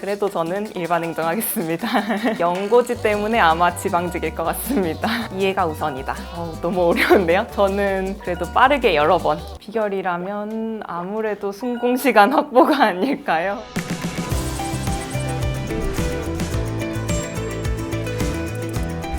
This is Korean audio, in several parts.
그래도 저는 일반 행정하겠습니다. 연고지 때문에 아마 지방직일 것 같습니다. 이해가 우선이다. 너무 어려운데요? 저는 그래도 빠르게 여러 번. 비결이라면 아무래도 순공시간 확보가 아닐까요?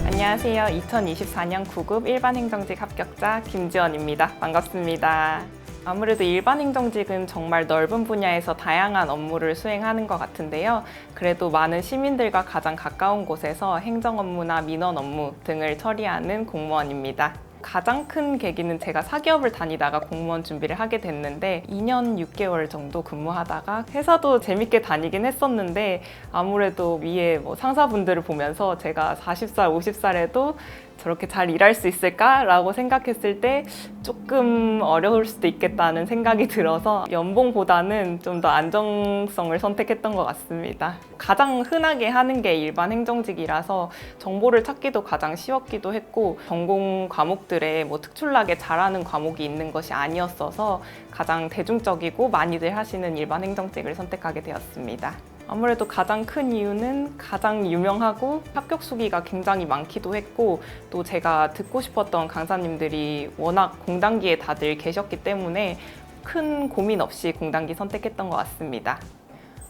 안녕하세요. 2024년 9급 일반행정직 합격자 김지원입니다. 반갑습니다. 아무래도 일반 행정직은 정말 넓은 분야에서 다양한 업무를 수행하는 것 같은데요. 그래도 많은 시민들과 가장 가까운 곳에서 행정 업무나 민원 업무 등을 처리하는 공무원입니다. 가장 큰 계기는 제가 사기업을 다니다가 공무원 준비를 하게 됐는데 2년 6개월 정도 근무하다가 회사도 재밌게 다니긴 했었는데 아무래도 위에 상사분들을 보면서 제가 40살, 50살에도 저렇게 잘 일할 수 있을까라고 생각했을 때 조금 어려울 수도 있겠다는 생각이 들어서 연봉보다는 좀 더 안정성을 선택했던 것 같습니다. 가장 흔하게 하는 게 일반 행정직이라서 정보를 찾기도 가장 쉬웠기도 했고 전공 과목들에 특출나게 잘하는 과목이 있는 것이 아니었어서 가장 대중적이고 많이들 하시는 일반 행정직을 선택하게 되었습니다. 아무래도 가장 큰 이유는 가장 유명하고 합격 수기가 굉장히 많기도 했고 또 제가 듣고 싶었던 강사님들이 워낙 공단기에 다들 계셨기 때문에 큰 고민 없이 공단기 선택했던 것 같습니다.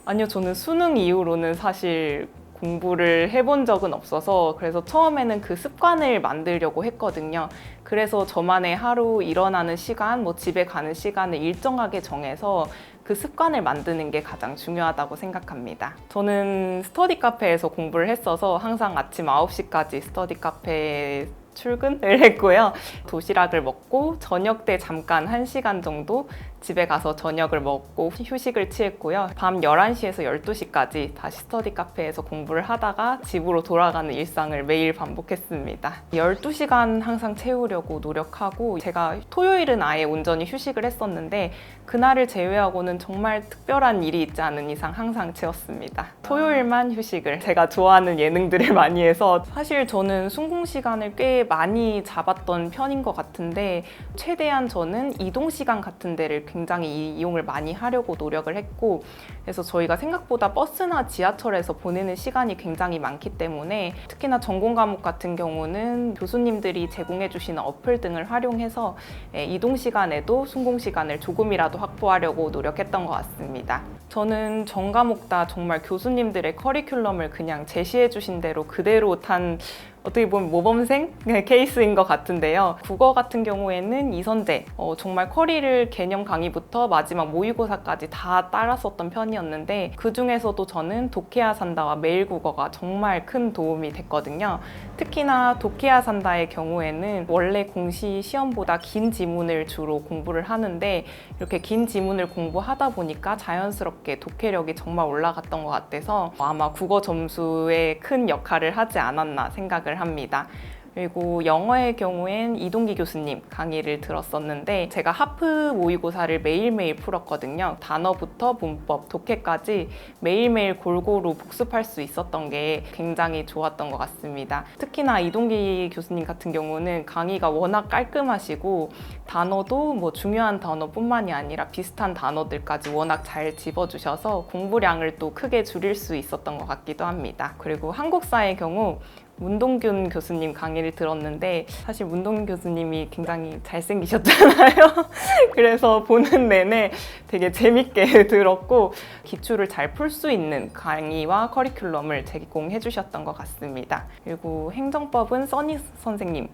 아니요, 저는 수능 이후로는 사실 공부를 해본 적은 없어서 그래서 처음에는 그 습관을 만들려고 했거든요. 그래서 저만의 하루 일어나는 시간, 집에 가는 시간을 일정하게 정해서 그 습관을 만드는 게 가장 중요하다고 생각합니다. 저는 스터디 카페에서 공부를 했어서 항상 아침 9시까지 스터디 카페에 출근을 했고요. 도시락을 먹고 저녁 때 잠깐 1시간 정도 집에 가서 저녁을 먹고 휴식을 취했고요. 밤 11시에서 12시까지 다시 스터디 카페에서 공부를 하다가 집으로 돌아가는 일상을 매일 반복했습니다. 12시간 항상 채우려고 노력하고 제가 토요일은 아예 온전히 휴식을 했었는데 그날을 제외하고는 정말 특별한 일이 있지 않은 이상 항상 채웠습니다. 토요일만 휴식을. 제가 좋아하는 예능들을 많이 해서 사실 저는 순공 시간을 꽤 많이 잡았던 편인 것 같은데 최대한 저는 이동 시간 같은 데를 굉장히 이용을 많이 하려고 노력을 했고 그래서 저희가 생각보다 버스나 지하철에서 보내는 시간이 굉장히 많기 때문에 특히나 전공 과목 같은 경우는 교수님들이 제공해 주시는 어플 등을 활용해서 이동 시간에도 순공 시간을 조금이라도 확보하려고 노력했던 것 같습니다. 저는 전 과목 다 정말 교수님들의 커리큘럼을 그냥 제시해 주신 대로 그대로 탄 어떻게 보면 모범생 케이스인 것 같은데요. 국어 같은 경우에는 이선제, 정말 커리를 개념 강의부터 마지막 모의고사까지 다 따랐었던 편이었는데 그 중에서도 저는 독해야 산다와 매일국어가 정말 큰 도움이 됐거든요. 특히나 독해야 산다의 경우에는 원래 공시 시험보다 긴 지문을 주로 공부를 하는데 이렇게 긴 지문을 공부하다 보니까 자연스럽게 독해력이 정말 올라갔던 것 같아서 아마 국어 점수에 큰 역할을 하지 않았나 생각을 합니다. 그리고 영어의 경우엔 이동기 교수님 강의를 들었었는데 제가 하프 모의고사를 매일매일 풀었거든요. 단어부터 문법, 독해까지 매일매일 골고루 복습할 수 있었던 게 굉장히 좋았던 것 같습니다. 특히나 이동기 교수님 같은 경우는 강의가 워낙 깔끔하시고 단어도 중요한 단어뿐만이 아니라 비슷한 단어들까지 워낙 잘 집어주셔서 공부량을 또 크게 줄일 수 있었던 것 같기도 합니다. 그리고 한국사의 경우 문동균 교수님 강의를 들었는데 사실 문동균 교수님이 굉장히 잘생기셨잖아요. 그래서 보는 내내 되게 재밌게 들었고 기출을 잘 풀 수 있는 강의와 커리큘럼을 제공해 주셨던 것 같습니다. 그리고 행정법은 써니 선생님,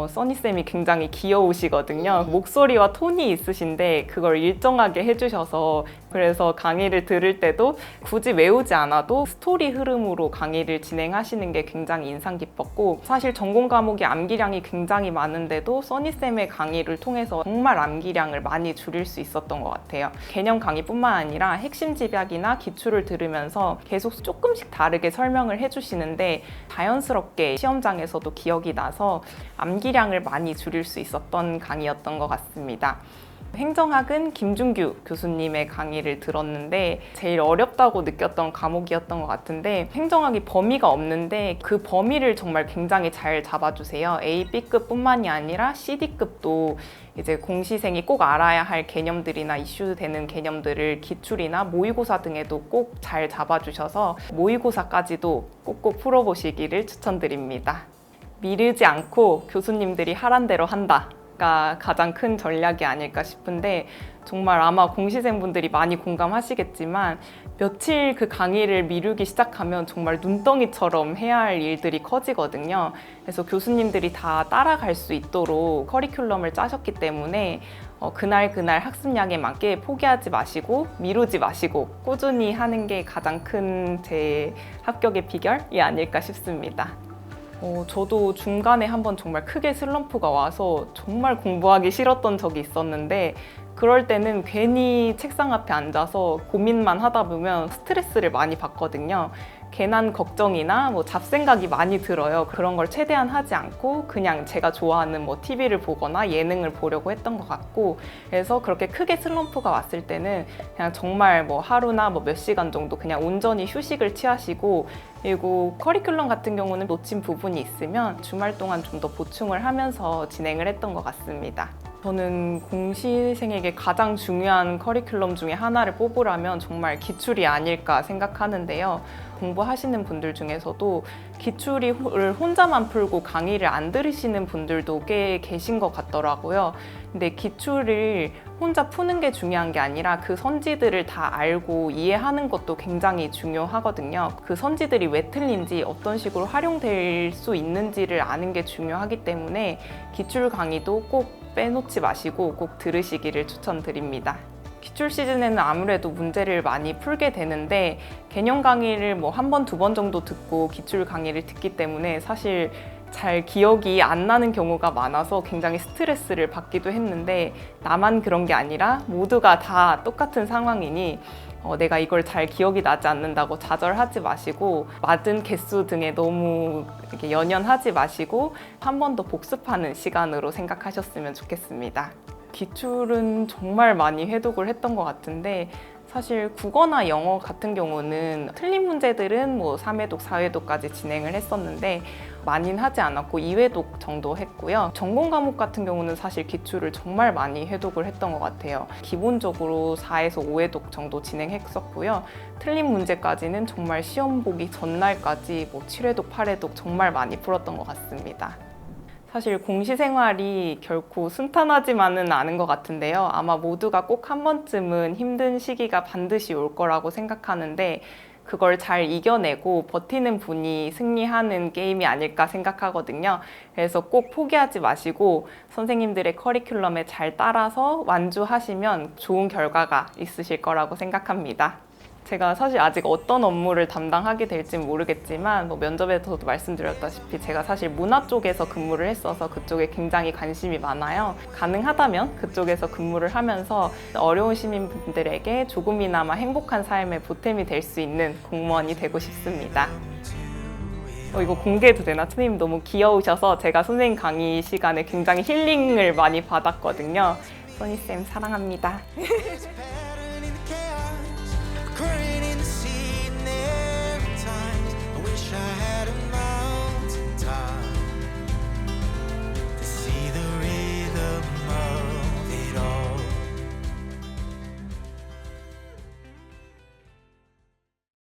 써니쌤이 굉장히 귀여우시거든요. 목소리와 톤이 있으신데 그걸 일정하게 해주셔서 그래서 강의를 들을 때도 굳이 외우지 않아도 스토리 흐름으로 강의를 진행하시는 게 굉장히 인상 깊었고 사실 전공 과목이 암기량이 굉장히 많은데도 써니쌤의 강의를 통해서 정말 암기량을 많이 줄일 수 있었던 것 같아요. 개념 강의뿐만 아니라 핵심 집약이나 기출을 들으면서 계속 조금씩 다르게 설명을 해주시는데 자연스럽게 시험장에서도 기억이 나서 암기량을 많이 줄일 수 있었던 강의였던 것 같습니다. 행정학은 김준규 교수님의 강의를 들었는데 제일 어렵다고 느꼈던 과목이었던 것 같은데, 행정학이 범위가 없는데 그 범위를 정말 굉장히 잘 잡아주세요. A, B급뿐만이 아니라 CD급도 이제 공시생이 꼭 알아야 할 개념들이나 이슈되는 개념들을 기출이나 모의고사 등에도 꼭 잘 잡아주셔서 모의고사까지도 꼭꼭 풀어보시기를 추천드립니다. 미루지 않고 교수님들이 하란 대로 한다가 가장 큰 전략이 아닐까 싶은데, 정말 아마 공시생분들이 많이 공감하시겠지만 며칠 그 강의를 미루기 시작하면 정말 눈덩이처럼 해야 할 일들이 커지거든요. 그래서 교수님들이 다 따라갈 수 있도록 커리큘럼을 짜셨기 때문에 그날 학습량에 맞게 포기하지 마시고 미루지 마시고 꾸준히 하는 게 가장 큰 제 합격의 비결이 아닐까 싶습니다. 저도 중간에 한번 정말 크게 슬럼프가 와서 정말 공부하기 싫었던 적이 있었는데, 그럴 때는 괜히 책상 앞에 앉아서 고민만 하다 보면 스트레스를 많이 받거든요. 괜한 걱정이나 잡생각이 많이 들어요. 그런 걸 최대한 하지 않고 그냥 제가 좋아하는 TV를 보거나 예능을 보려고 했던 것 같고, 그래서 그렇게 크게 슬럼프가 왔을 때는 그냥 정말 하루나 몇 시간 정도 그냥 온전히 휴식을 취하시고, 그리고 커리큘럼 같은 경우는 놓친 부분이 있으면 주말 동안 좀 더 보충을 하면서 진행을 했던 것 같습니다. 저는 공시생에게 가장 중요한 커리큘럼 중에 하나를 뽑으라면 정말 기출이 아닐까 생각하는데요. 공부하시는 분들 중에서도 기출을 혼자만 풀고 강의를 안 들으시는 분들도 꽤 계신 것 같더라고요. 근데 기출을 혼자 푸는 게 중요한 게 아니라 그 선지들을 다 알고 이해하는 것도 굉장히 중요하거든요. 그 선지들이 왜 틀린지, 어떤 식으로 활용될 수 있는지를 아는 게 중요하기 때문에 기출 강의도 꼭 빼놓지 마시고 꼭 들으시기를 추천드립니다. 기출 시즌에는 아무래도 문제를 많이 풀게 되는데, 개념 강의를 한 번, 두 번 정도 듣고 기출 강의를 듣기 때문에 사실 잘 기억이 안 나는 경우가 많아서 굉장히 스트레스를 받기도 했는데, 나만 그런 게 아니라 모두가 다 똑같은 상황이니 내가 이걸 잘 기억이 나지 않는다고 좌절하지 마시고, 맞은 개수 등에 너무 이렇게 연연하지 마시고 한 번 더 복습하는 시간으로 생각하셨으면 좋겠습니다. 기출은 정말 많이 회독을 했던 것 같은데, 사실 국어나 영어 같은 경우는 틀린 문제들은 3회독, 4회독까지 진행을 했었는데 많이는 하지 않았고 2회독 정도 했고요. 전공 과목 같은 경우는 사실 기출을 정말 많이 회독을 했던 것 같아요. 기본적으로 4에서 5회독 정도 진행했었고요. 틀린 문제까지는 정말 시험 보기 전날까지 7회독, 8회독 정말 많이 풀었던 것 같습니다. 사실 공시 생활이 결코 순탄하지만은 않은 것 같은데요. 아마 모두가 꼭 한 번쯤은 힘든 시기가 반드시 올 거라고 생각하는데, 그걸 잘 이겨내고 버티는 분이 승리하는 게임이 아닐까 생각하거든요. 그래서 꼭 포기하지 마시고 선생님들의 커리큘럼에 잘 따라서 완주하시면 좋은 결과가 있으실 거라고 생각합니다. 제가 사실 아직 어떤 업무를 담당하게 될지 모르겠지만 면접에서도 말씀드렸다시피 제가 사실 문화 쪽에서 근무를 했어서 그쪽에 굉장히 관심이 많아요. 가능하다면 그쪽에서 근무를 하면서 어려운 시민분들에게 조금이나마 행복한 삶의 보탬이 될 수 있는 공무원이 되고 싶습니다. 이거 공개해도 되나? 선생님 너무 귀여우셔서 제가 선생님 강의 시간에 굉장히 힐링을 많이 받았거든요. 써니쌤 사랑합니다.